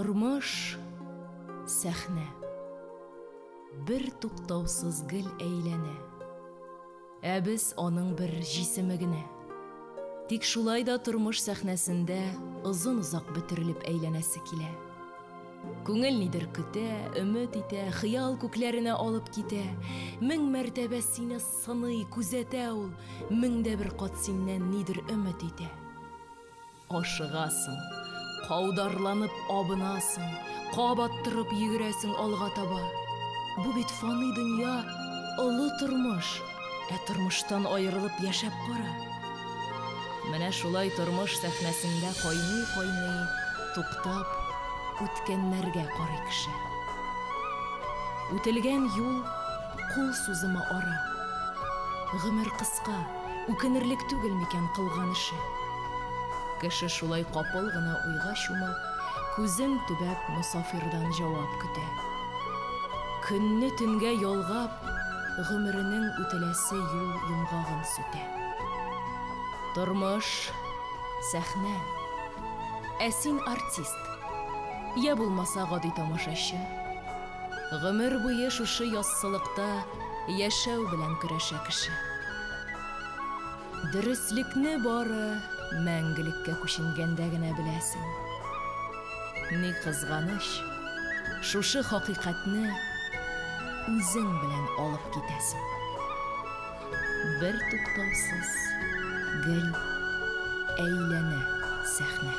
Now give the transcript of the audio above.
Тормыш сәхнә. Бер туктаусыз гел әйләнә. Ә без аның бер җисеме генә. Тик шулай да тормыш сәхнәсендә озын-озак бөтерелеп әйләнәсе килә. Күңел нидер көтә, өмет итә, хыял күкләренә алып китә. Мең мәртәбә сине сыный, күзәтә ул, меңдә бер кат синнән нидер өмет итә. Ашыгасың, каударланып абынасың, кабат торып йөгерәсең алга таба. Бу бит фани дөнья, олы тормыш, ә тормыштан аерылып яшәп кара. Менә шулай тормыш сәхнәсендә кайный, туктап, үткәннәргә карый кеше. Үтелгән юл кул сузымы ара. Гомер кыска, үкенерлек түгел микән кылган эше. Кеше шулай капыл гына уйга чумып, күзен төбәп мусафирдан җавап көтә. Көнне төнгә ялгап, гомеренең үтеләсе юл йомгагын сүтә. Тормыш сәхнә. Ә син артист. Я булмаса гади тамашачы. Гомер буе шушы яссылыкта яшәү белән көрәшә кеше. Дөреслекне бары мәңгелеккә күченгәндә генә беләсең. Ни кызганыч, шушы хакыйкатьне үзең белән алып китәсең. Бер туктаусыз гел әйләнә сәхнә.